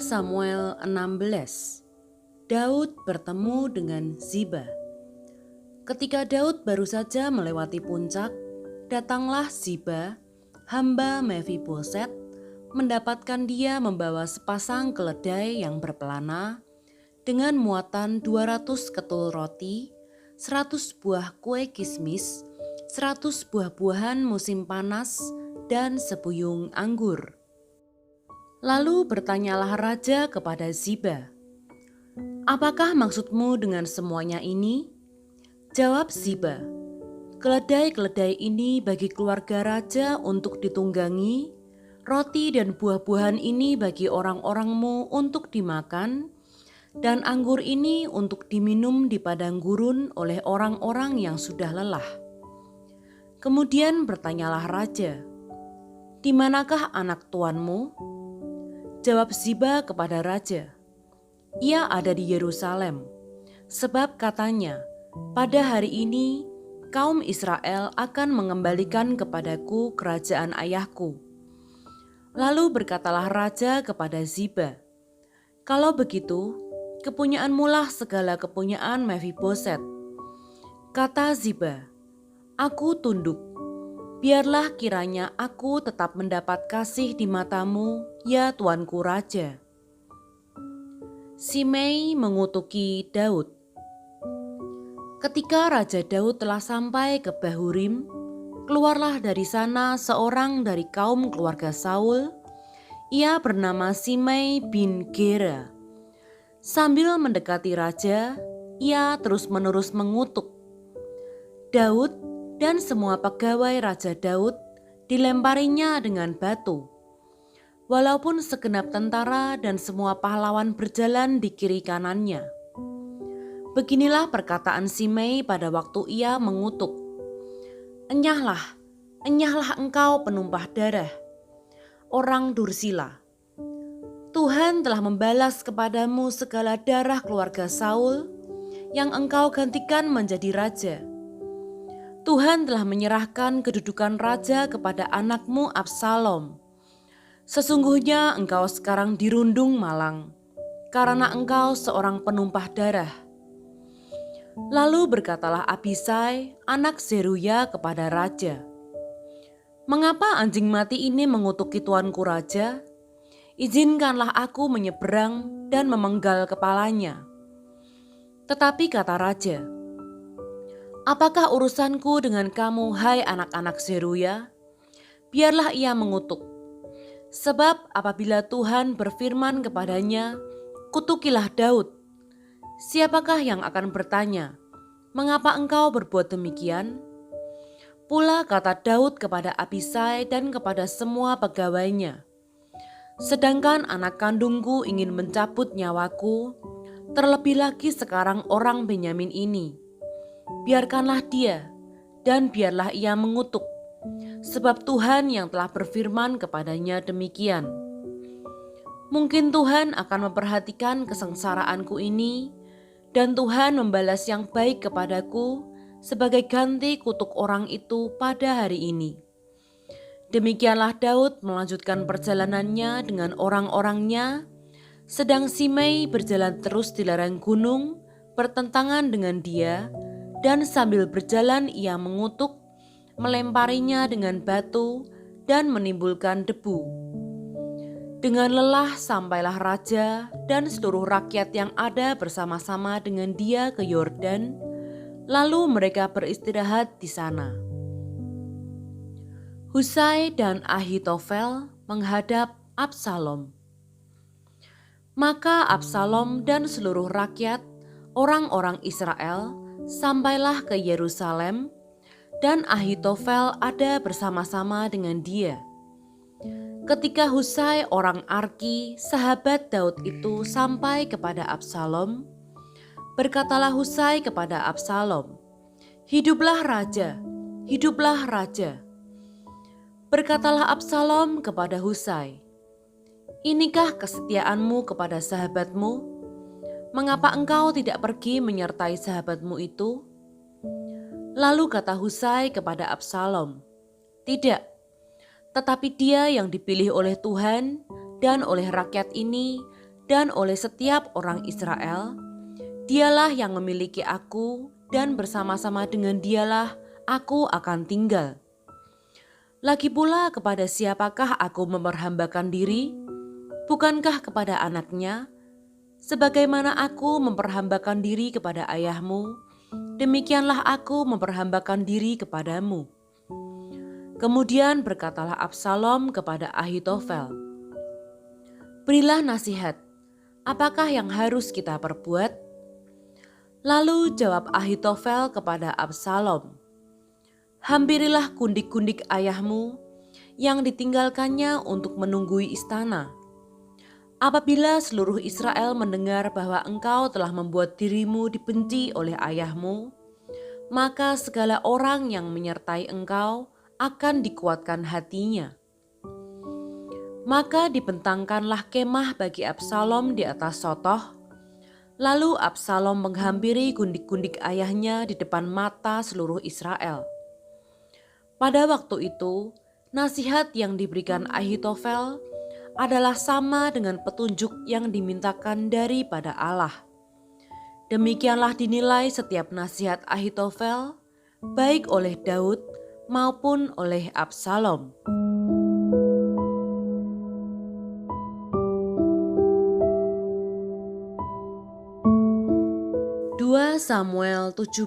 Samuel 16. Daud bertemu dengan Ziba. Ketika Daud baru saja melewati puncak, datanglah Ziba, hamba Mefiboset, mendapatkan dia membawa sepasang keledai yang berpelana dengan muatan 200 ketul roti, 100 buah kue kismis, 100 buah-buahan musim panas, dan sebuyung anggur. Lalu bertanyalah raja kepada Ziba, "Apakah maksudmu dengan semuanya ini?" Jawab Ziba, "Keledai-keledai ini bagi keluarga raja untuk ditunggangi, roti dan buah-buahan ini bagi orang-orangmu untuk dimakan, dan anggur ini untuk diminum di padang gurun oleh orang-orang yang sudah lelah." Kemudian bertanyalah raja, "Di manakah anak tuanmu?" Jawab Ziba kepada raja, "Ia ada di Yerusalem, sebab katanya, pada hari ini kaum Israel akan mengembalikan kepadaku kerajaan ayahku." Lalu berkatalah raja kepada Ziba, "Kalau begitu, kepunyaanmulah segala kepunyaan Mefiboset." Kata Ziba, "Aku tunduk. Biarlah kiranya aku tetap mendapat kasih di matamu, ya tuanku raja." Simei mengutuki Daud. Ketika Raja Daud telah sampai ke Bahurim, keluarlah dari sana seorang dari kaum keluarga Saul. Ia bernama Simei bin Gera. Sambil mendekati raja, ia terus-menerus mengutuk. Daud dan semua pegawai Raja Daud dilemparinya dengan batu. Walaupun segenap tentara dan semua pahlawan berjalan di kiri kanannya. Beginilah perkataan Simei pada waktu ia mengutuk. Enyahlah, enyahlah engkau penumpah darah, orang Dursila. Tuhan telah membalas kepadamu segala darah keluarga Saul yang engkau gantikan menjadi raja. Tuhan telah menyerahkan kedudukan raja kepada anakmu Absalom. Sesungguhnya engkau sekarang dirundung malang, karena engkau seorang penumpah darah. Lalu berkatalah Abisai, anak Zeruya kepada raja, "Mengapa anjing mati ini mengutuki tuanku raja? Izinkanlah aku menyeberang dan memenggal kepalanya." Tetapi kata raja, "Apakah urusanku dengan kamu, hai anak-anak Zeruya? Biarlah ia mengutuk. Sebab apabila Tuhan berfirman kepadanya, kutukilah Daud, siapakah yang akan bertanya, mengapa engkau berbuat demikian?" Pula kata Daud kepada Abisai dan kepada semua pegawainya, "Sedangkan anak kandungku ingin mencabut nyawaku, terlebih lagi sekarang orang Benyamin ini. Biarkanlah dia, dan biarlah ia mengutuk, sebab Tuhan yang telah berfirman kepadanya demikian. Mungkin Tuhan akan memperhatikan kesengsaraanku ini, dan Tuhan membalas yang baik kepadaku sebagai ganti kutuk orang itu pada hari ini." Demikianlah Daud melanjutkan perjalanannya dengan orang-orangnya, sedang Simei berjalan terus di lereng gunung bertentangan dengan dia, dan sambil berjalan ia mengutuk, melemparinya dengan batu, dan menimbulkan debu. Dengan lelah sampailah raja dan seluruh rakyat yang ada bersama-sama dengan dia ke Yordan, lalu mereka beristirahat di sana. Husai dan Ahitofel menghadap Absalom. Maka Absalom dan seluruh rakyat, orang-orang Israel, sampailah ke Yerusalem, dan Ahitofel ada bersama-sama dengan dia. Ketika Husai orang Arki, sahabat Daud itu sampai kepada Absalom, berkatalah Husai kepada Absalom, "Hiduplah raja, hiduplah raja." Berkatalah Absalom kepada Husai, "Inikah kesetiaanmu kepada sahabatmu? Mengapa engkau tidak pergi menyertai sahabatmu itu?" Lalu kata Husai kepada Absalom, "Tidak, tetapi dia yang dipilih oleh Tuhan dan oleh rakyat ini dan oleh setiap orang Israel, dialah yang memiliki aku dan bersama-sama dengan dialah aku akan tinggal. Lagi pula kepada siapakah aku memperhambakan diri? Bukankah kepada anaknya? Sebagaimana aku memperhambakan diri kepada ayahmu, demikianlah aku memperhambakan diri kepadamu. Kemudian berkatalah Absalom kepada Ahitofel, "Berilah nasihat, apakah yang harus kita perbuat?" Lalu jawab Ahitofel kepada Absalom, "Hampirilah gundik-gundik ayahmu yang ditinggalkannya untuk menunggui istana. Apabila seluruh Israel mendengar bahwa engkau telah membuat dirimu dibenci oleh ayahmu, maka segala orang yang menyertai engkau akan dikuatkan hatinya." Maka dibentangkanlah kemah bagi Absalom di atas sotoh. Lalu Absalom menghampiri gundik-gundik ayahnya di depan mata seluruh Israel. Pada waktu itu, nasihat yang diberikan Ahitofel adalah sama dengan petunjuk yang dimintakan daripada Allah. Demikianlah dinilai setiap nasihat Ahitofel, baik oleh Daud maupun oleh Absalom. 2 Samuel 17.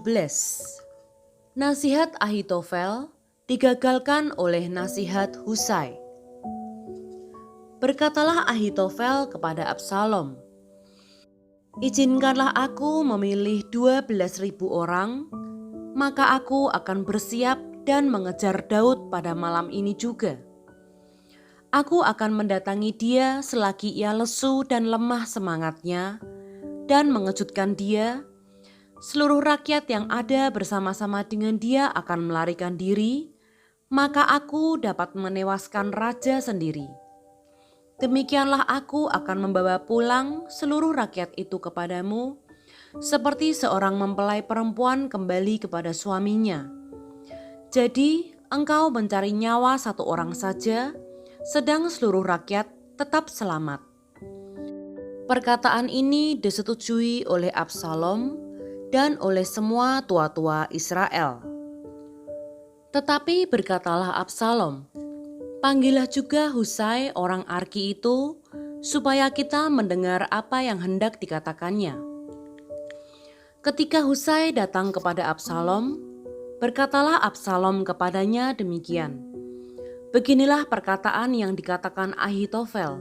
Nasihat Ahitofel digagalkan oleh nasihat Husai. Berkatalah Ahitofel kepada Absalom, "Izinkanlah aku memilih 12.000 orang, maka aku akan bersiap dan mengejar Daud pada malam ini juga. Aku akan mendatangi dia selagi ia lesu dan lemah semangatnya, dan mengejutkan dia. Seluruh rakyat yang ada bersama-sama dengan dia akan melarikan diri, maka aku dapat menewaskan raja sendiri. Demikianlah aku akan membawa pulang seluruh rakyat itu kepadamu, seperti seorang mempelai perempuan kembali kepada suaminya. Jadi engkau mencari nyawa satu orang saja, sedang seluruh rakyat tetap selamat." Perkataan ini disetujui oleh Absalom dan oleh semua tua-tua Israel. Tetapi berkatalah Absalom, "Panggillah juga Husai orang Arki itu, supaya kita mendengar apa yang hendak dikatakannya." Ketika Husai datang kepada Absalom, berkatalah Absalom kepadanya demikian, "Beginilah perkataan yang dikatakan Ahitofel.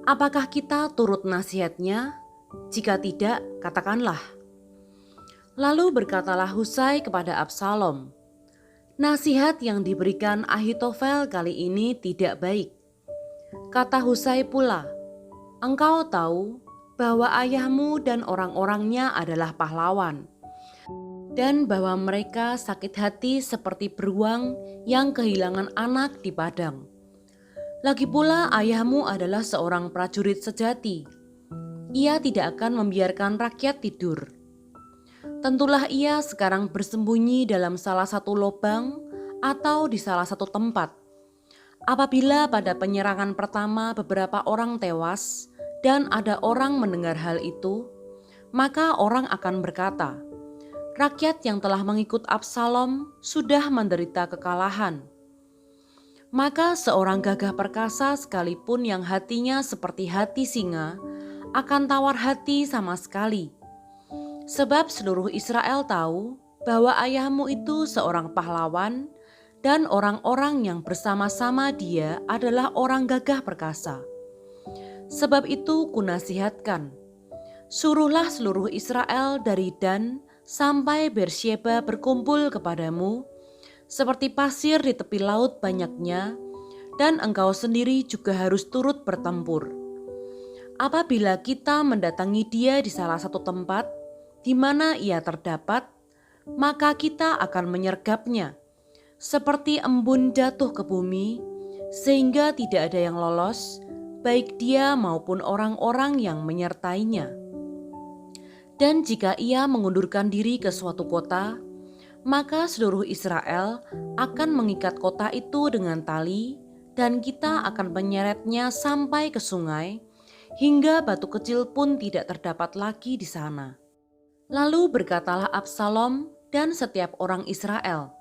Apakah kita turut nasihatnya? Jika tidak, katakanlah." Lalu berkatalah Husai kepada Absalom, "Nasihat yang diberikan Ahitofel kali ini tidak baik." Kata Husai pula, "Engkau tahu bahwa ayahmu dan orang-orangnya adalah pahlawan, dan bahwa mereka sakit hati seperti beruang yang kehilangan anak di padang. Lagi pula ayahmu adalah seorang prajurit sejati. Ia tidak akan membiarkan rakyat tidur. Tentulah ia sekarang bersembunyi dalam salah satu lubang atau di salah satu tempat. Apabila pada penyerangan pertama beberapa orang tewas dan ada orang mendengar hal itu, maka orang akan berkata, 'Rakyat yang telah mengikut Absalom sudah menderita kekalahan.' Maka seorang gagah perkasa sekalipun yang hatinya seperti hati singa akan tawar hati sama sekali. Sebab seluruh Israel tahu bahwa ayahmu itu seorang pahlawan dan orang-orang yang bersama-sama dia adalah orang gagah perkasa. Sebab itu kunasihatkan, suruhlah seluruh Israel dari Dan sampai Beersheba berkumpul kepadamu, seperti pasir di tepi laut banyaknya, dan engkau sendiri juga harus turut bertempur. Apabila kita mendatangi dia di salah satu tempat, di mana ia terdapat, maka kita akan menyergapnya, seperti embun jatuh ke bumi, sehingga tidak ada yang lolos, baik dia maupun orang-orang yang menyertainya. Dan jika ia mengundurkan diri ke suatu kota, maka seluruh Israel akan mengikat kota itu dengan tali, dan kita akan menyeretnya sampai ke sungai hingga batu kecil pun tidak terdapat lagi di sana. Lalu berkatalah Absalom dan setiap orang Israel,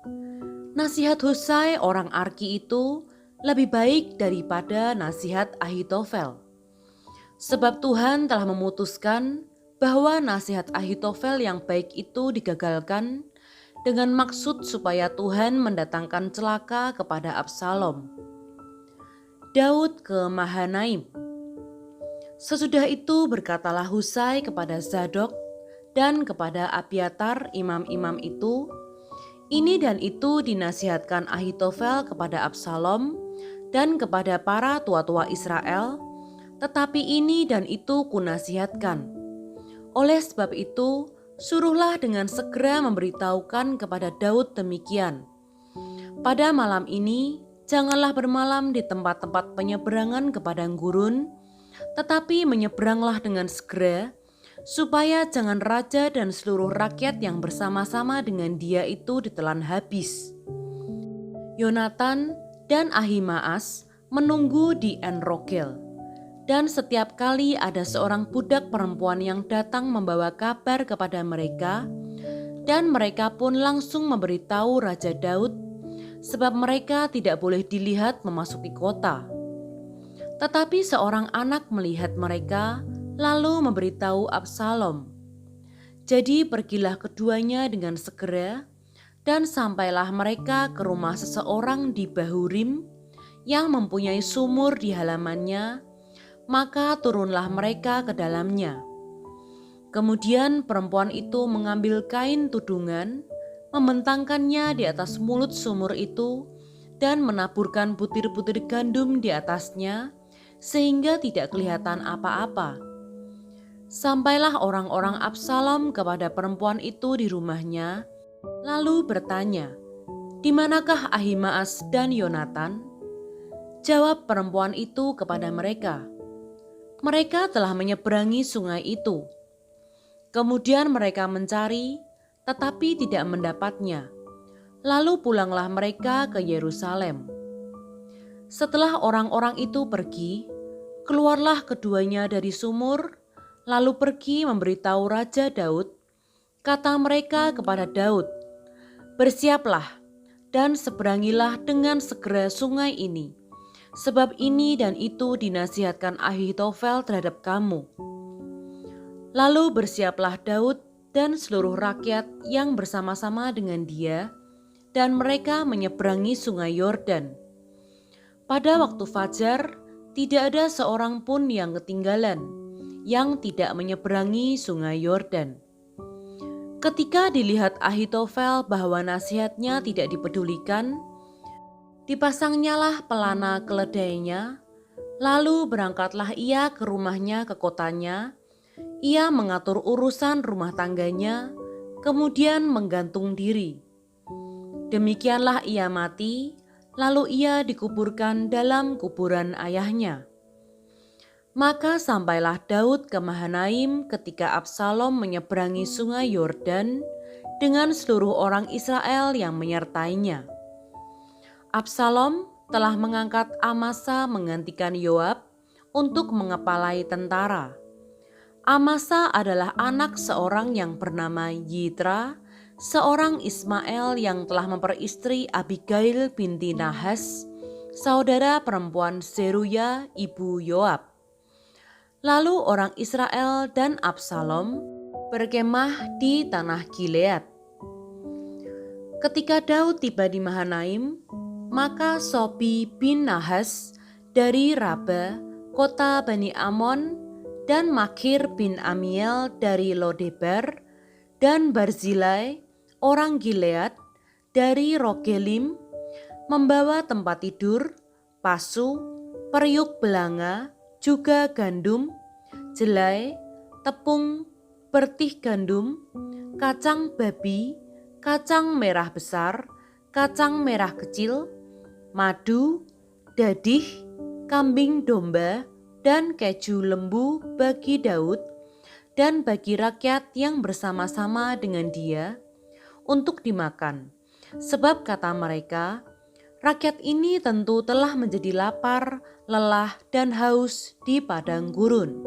nasihat Husai orang Arki itu lebih baik daripada nasihat Ahitofel. Sebab Tuhan telah memutuskan bahwa nasihat Ahitofel yang baik itu digagalkan dengan maksud supaya Tuhan mendatangkan celaka kepada Absalom. Daud ke Mahanaim. Sesudah itu berkatalah Husai kepada Zadok dan kepada Abiatar imam-imam itu, ini dan itu dinasihatkan Ahitofel kepada Absalom dan kepada para tua-tua Israel, tetapi ini dan itu kunasihatkan. Oleh sebab itu, suruhlah dengan segera memberitahukan kepada Daud demikian. Pada malam ini, janganlah bermalam di tempat-tempat penyeberangan ke padang gurun, tetapi menyeberanglah dengan segera, supaya jangan raja dan seluruh rakyat yang bersama-sama dengan dia itu ditelan habis. Yonatan dan Ahimaas menunggu di En-Rogel. Dan setiap kali ada seorang budak perempuan yang datang membawa kabar kepada mereka, dan mereka pun langsung memberitahu Raja Daud, sebab mereka tidak boleh dilihat memasuki kota. Tetapi seorang anak melihat mereka, lalu memberitahu Absalom. Jadi pergilah keduanya dengan segera, dan sampailah mereka ke rumah seseorang di Bahurim yang mempunyai sumur di halamannya, maka turunlah mereka ke dalamnya. Kemudian perempuan itu mengambil kain tudungan, membentangkannya di atas mulut sumur itu, dan menaburkan butir-butir gandum di atasnya, sehingga tidak kelihatan apa-apa. Sampailah orang-orang Absalom kepada perempuan itu di rumahnya, lalu bertanya, "Di manakah Ahimaas dan Yonatan?" Jawab perempuan itu kepada mereka, "Mereka telah menyeberangi sungai itu." Kemudian mereka mencari, tetapi tidak mendapatnya. Lalu pulanglah mereka ke Yerusalem. Setelah orang-orang itu pergi, keluarlah keduanya dari sumur, lalu pergi memberitahu Raja Daud. Kata mereka kepada Daud, "Bersiaplah dan seberangilah dengan segera sungai ini, sebab ini dan itu dinasihatkan Ahitofel terhadap kamu." Lalu bersiaplah Daud dan seluruh rakyat yang bersama-sama dengan dia, dan mereka menyeberangi sungai Yordan. Pada waktu fajar, tidak ada seorang pun yang ketinggalan, yang tidak menyeberangi sungai Yordan. Ketika dilihat Ahitofel bahwa nasihatnya tidak dipedulikan, dipasangnyalah pelana keledainya, lalu berangkatlah ia ke rumahnya ke kotanya. Ia mengatur urusan rumah tangganya, kemudian menggantung diri. Demikianlah ia mati, lalu ia dikuburkan dalam kuburan ayahnya. Maka sampailah Daud ke Mahanaim ketika Absalom menyeberangi sungai Yordan dengan seluruh orang Israel yang menyertainya. Absalom telah mengangkat Amasa menggantikan Yoab untuk mengepalai tentara. Amasa adalah anak seorang yang bernama Yitra, seorang Ismael yang telah memperistri Abigail binti Nahas, saudara perempuan Zeruya ibu Yoab. Lalu orang Israel dan Absalom berkemah di tanah Gilead. Ketika Daud tiba di Mahanaim, maka Sobi bin Nahas dari Raba, kota Bani Amon, dan Makir bin Amiel dari Lodebar, dan Barzilai, orang Gilead, dari Rogelim, membawa tempat tidur, pasu, periuk belanga, juga gandum, jelai, tepung, bertih gandum, kacang babi, kacang merah besar, kacang merah kecil, madu, dadih, kambing domba, dan keju lembu bagi Daud dan bagi rakyat yang bersama-sama dengan dia untuk dimakan. Sebab kata mereka, Rakyat ini tentu telah menjadi lapar, lelah, dan haus di padang gurun.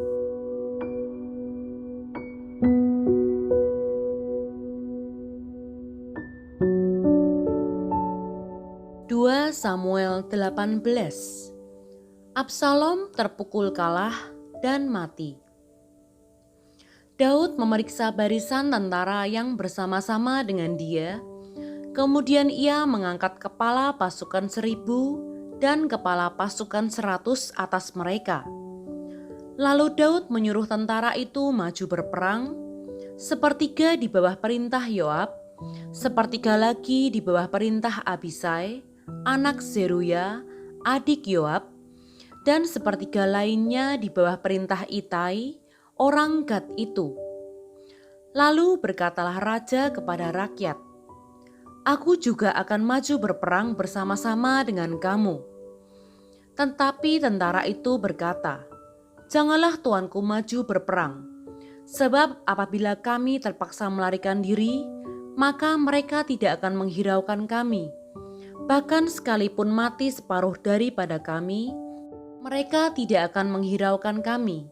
Dua Samuel 18. Absalom terpukul kalah dan mati. Daud memeriksa barisan tentara yang bersama-sama dengan dia. Kemudian ia mengangkat kepala pasukan 1.000 dan kepala pasukan 100 atas mereka. Lalu Daud menyuruh tentara itu maju berperang, sepertiga di bawah perintah Yoab, sepertiga lagi di bawah perintah Abisai, anak Zeruya, adik Yoab, dan sepertiga lainnya di bawah perintah Itai, orang Gad itu. Lalu berkatalah raja kepada rakyat, "Aku juga akan maju berperang bersama-sama dengan kamu." Tetapi tentara itu berkata, "Janganlah tuanku maju berperang, sebab apabila kami terpaksa melarikan diri, maka mereka tidak akan menghiraukan kami. Bahkan sekalipun mati separuh daripada kami, mereka tidak akan menghiraukan kami.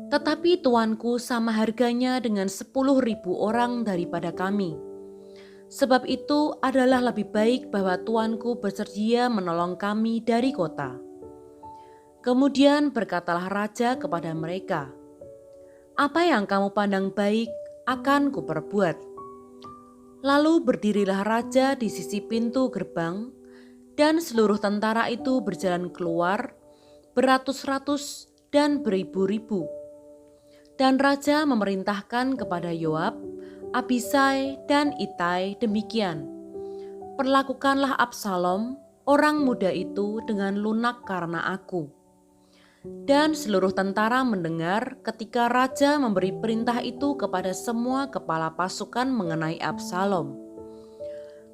Tetapi tuanku sama harganya dengan 10.000 orang daripada kami. Sebab itu adalah lebih baik bahwa tuanku bersedia menolong kami dari kota." Kemudian berkatalah raja kepada mereka, "Apa yang kamu pandang baik akan kuperbuat." Lalu berdirilah raja di sisi pintu gerbang, dan seluruh tentara itu berjalan keluar, beratus-ratus dan beribu-ribu. Dan raja memerintahkan kepada Yoab, Abisai, dan Itai demikian, "Perlakukanlah Absalom, orang muda itu, dengan lunak karena aku." Dan seluruh tentara mendengar ketika raja memberi perintah itu kepada semua kepala pasukan mengenai Absalom.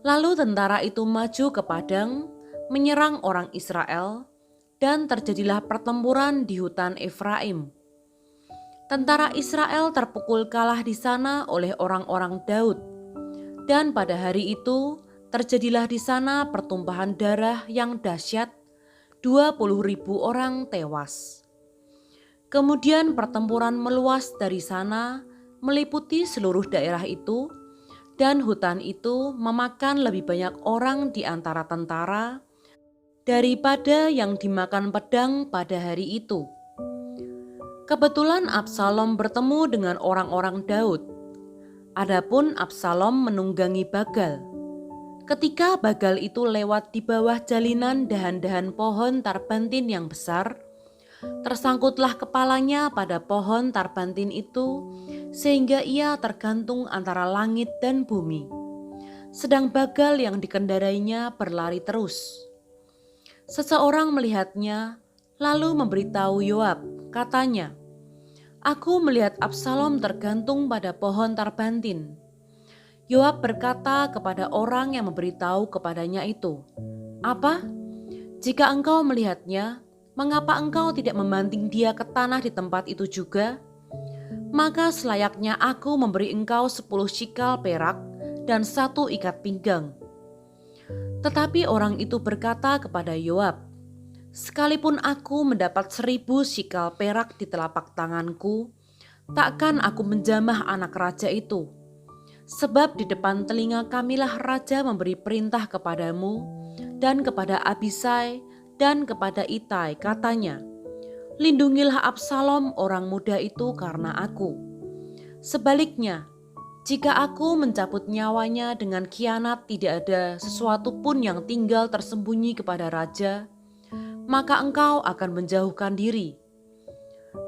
Lalu tentara itu maju ke padang, menyerang orang Israel, dan terjadilah pertempuran di hutan Efraim. Tentara Israel terpukul kalah di sana oleh orang-orang Daud. Dan pada hari itu terjadilah di sana pertumpahan darah yang dahsyat, 20.000 orang tewas. Kemudian pertempuran meluas dari sana, meliputi seluruh daerah itu, dan hutan itu memakan lebih banyak orang di antara tentara daripada yang dimakan pedang pada hari itu. Kebetulan Absalom bertemu dengan orang-orang Daud. Adapun Absalom menunggangi Bagal. Ketika Bagal itu lewat di bawah jalinan dahan-dahan pohon tarbantin yang besar, tersangkutlah kepalanya pada pohon tarbantin itu sehingga ia tergantung antara langit dan bumi. Sedang Bagal yang dikendarainya berlari terus. Seseorang melihatnya lalu memberitahu Yoab, katanya, "Aku melihat Absalom tergantung pada pohon tarbantin." Yoab berkata kepada orang yang memberitahu kepadanya itu, "Apa? Jika engkau melihatnya, mengapa engkau tidak membanting dia ke tanah di tempat itu juga? Maka selayaknya aku memberi engkau 10 shikal perak dan 1 ikat pinggang." Tetapi orang itu berkata kepada Yoab, "Sekalipun aku mendapat 1.000 shikal perak di telapak tanganku, takkan aku menjamah anak raja itu. Sebab di depan telinga kamilah raja memberi perintah kepadamu dan kepada Abisai dan kepada Itai, katanya, 'Lindungilah Absalom orang muda itu karena aku.' Sebaliknya, jika aku mencabut nyawanya dengan khianat, tidak ada sesuatu pun yang tinggal tersembunyi kepada raja, maka engkau akan menjauhkan diri."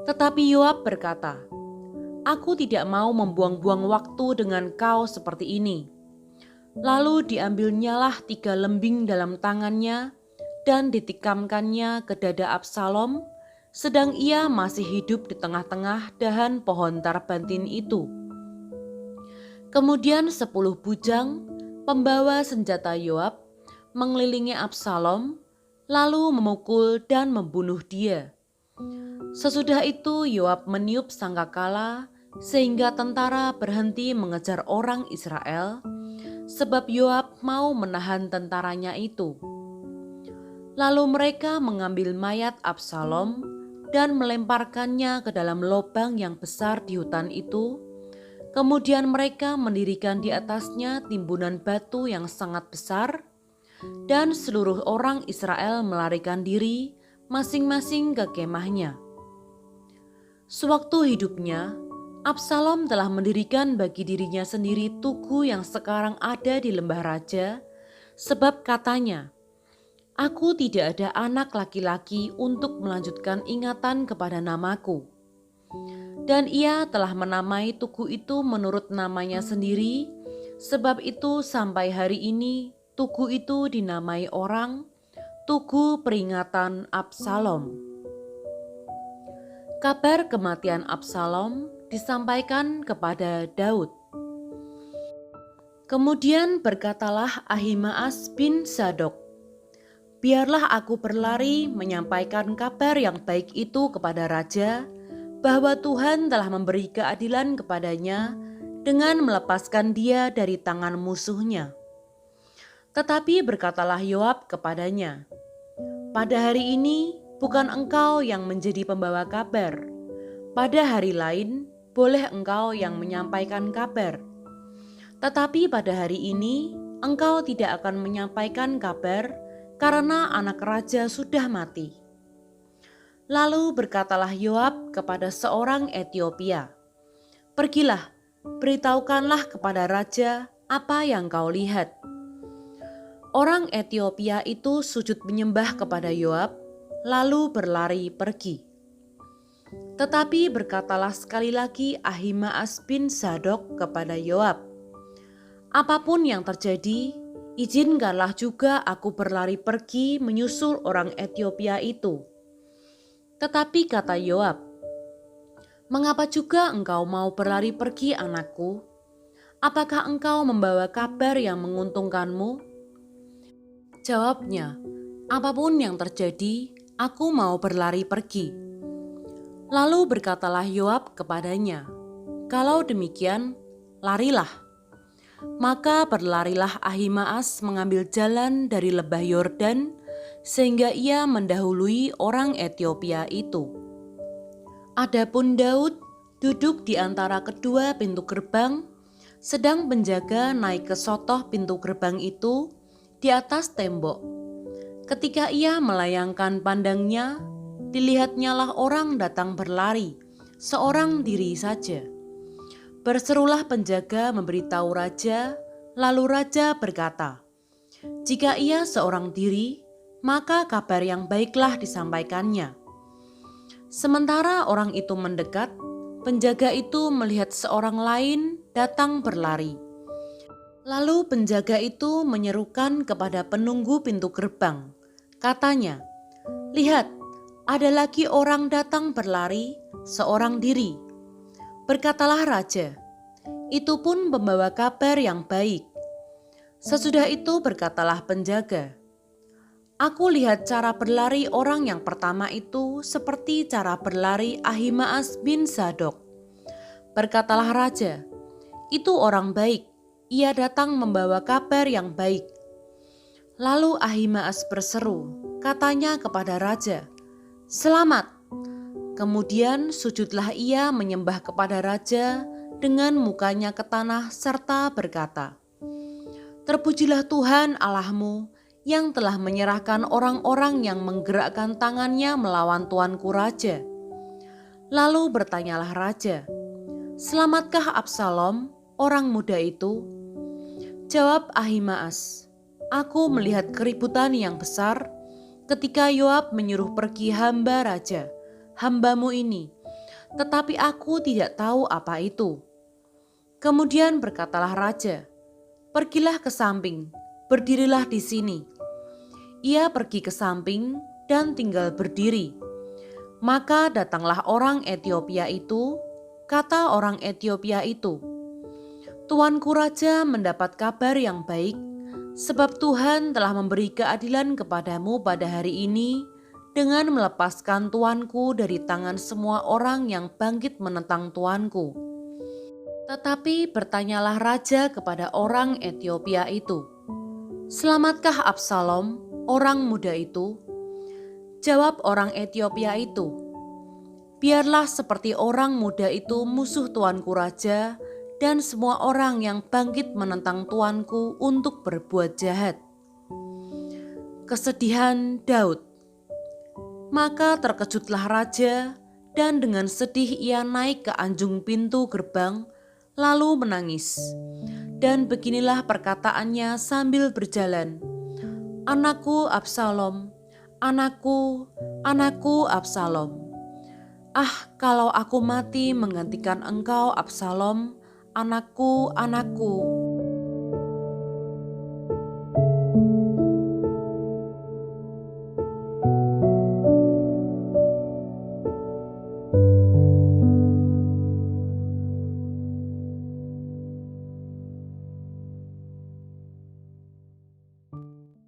Tetapi Yoab berkata, "Aku tidak mau membuang-buang waktu dengan kau seperti ini." Lalu diambilnyalah 3 lembing dalam tangannya dan ditikamkannya ke dada Absalom, sedang ia masih hidup di tengah-tengah dahan pohon tarbantin itu. Kemudian 10 bujang pembawa senjata Yoab mengelilingi Absalom, lalu memukul dan membunuh dia. Sesudah itu Yoab meniup sangkakala sehingga tentara berhenti mengejar orang Israel, sebab Yoab mau menahan tentaranya itu. Lalu mereka mengambil mayat Absalom dan melemparkannya ke dalam lubang yang besar di hutan itu. Kemudian mereka mendirikan di atasnya timbunan batu yang sangat besar, dan seluruh orang Israel melarikan diri masing-masing ke kemahnya. Sewaktu hidupnya, Absalom telah mendirikan bagi dirinya sendiri tugu yang sekarang ada di Lembah Raja, sebab katanya, "Aku tidak ada anak laki-laki untuk melanjutkan ingatan kepada namaku." Dan ia telah menamai tugu itu menurut namanya sendiri, sebab itu sampai hari ini tugu itu dinamai orang Tugu Peringatan Absalom. Kabar kematian Absalom disampaikan kepada Daud. Kemudian berkatalah Ahimaas bin Zadok, "Biarlah aku berlari menyampaikan kabar yang baik itu kepada raja, bahwa Tuhan telah memberi keadilan kepadanya dengan melepaskan dia dari tangan musuhnya." Tetapi berkatalah Yoab kepadanya, "Pada hari ini bukan engkau yang menjadi pembawa kabar. Pada hari lain boleh engkau yang menyampaikan kabar. Tetapi pada hari ini engkau tidak akan menyampaikan kabar karena anak raja sudah mati." Lalu berkatalah Yoab kepada seorang Etiopia, "Pergilah, beritahukanlah kepada raja apa yang kau lihat." Orang Etiopia itu sujud menyembah kepada Yoab, lalu berlari pergi. Tetapi berkatalah sekali lagi Ahimaas bin Zadok kepada Yoab, "Apapun yang terjadi, izinkanlah juga aku berlari pergi menyusul orang Etiopia itu." Tetapi kata Yoab, "Mengapa juga engkau mau berlari pergi, anakku? Apakah engkau membawa kabar yang menguntungkanmu?" Jawabnya, "Apapun yang terjadi, aku mau berlari pergi." Lalu berkatalah Yoab kepadanya, "Kalau demikian, larilah." Maka berlarilah Ahimaas mengambil jalan dari lembah Yordan, sehingga ia mendahului orang Etiopia itu. Adapun Daud duduk di antara kedua pintu gerbang, sedang penjaga naik ke sotoh pintu gerbang itu di atas tembok. Ketika ia melayangkan pandangnya, dilihatnyalah orang datang berlari, seorang diri saja. Berserulah penjaga memberitahu raja, lalu raja berkata, "Jika ia seorang diri, maka kabar yang baiklah disampaikannya." Sementara orang itu mendekat, penjaga itu melihat seorang lain datang berlari. Lalu penjaga itu menyerukan kepada penunggu pintu gerbang. Katanya, "Lihat, ada lagi orang datang berlari, seorang diri." Berkatalah raja, "Itu pun membawa kabar yang baik." Sesudah itu berkatalah penjaga, "Aku lihat cara berlari orang yang pertama itu seperti cara berlari Ahimaas bin Zadok." Berkatalah raja, "Itu orang baik, ia datang membawa kabar yang baik." Lalu Ahimaas berseru, katanya kepada raja, "Selamat." Kemudian sujudlah ia menyembah kepada raja dengan mukanya ke tanah serta berkata, "Terpujilah Tuhan Allahmu yang telah menyerahkan orang-orang yang menggerakkan tangannya melawan tuanku raja." Lalu bertanyalah raja, "Selamatkah Absalom, orang muda itu?" Jawab Ahimaas, "Aku melihat keributan yang besar ketika Yoab menyuruh pergi hamba raja, hambamu ini, tetapi aku tidak tahu apa itu." Kemudian berkatalah raja, "Pergilah ke samping, berdirilah di sini." Ia pergi ke samping dan tinggal berdiri. Maka datanglah orang Etiopia itu, kata orang Etiopia itu, "Tuanku raja mendapat kabar yang baik, sebab Tuhan telah memberi keadilan kepadamu pada hari ini dengan melepaskan tuanku dari tangan semua orang yang bangkit menentang tuanku." Tetapi bertanyalah raja kepada orang Etiopia itu, "Selamatkah Absalom, orang muda itu?" Jawab orang Etiopia itu, "Biarlah seperti orang muda itu musuh tuanku raja dan semua orang yang bangkit menentang tuanku untuk berbuat jahat." Kesedihan Daud. Maka terkejutlah raja, dan dengan sedih ia naik ke anjung pintu gerbang, lalu menangis. Dan beginilah perkataannya sambil berjalan, "Anakku Absalom, anakku, anakku Absalom. Ah, kalau aku mati menggantikan engkau Absalom, anakku, anakku."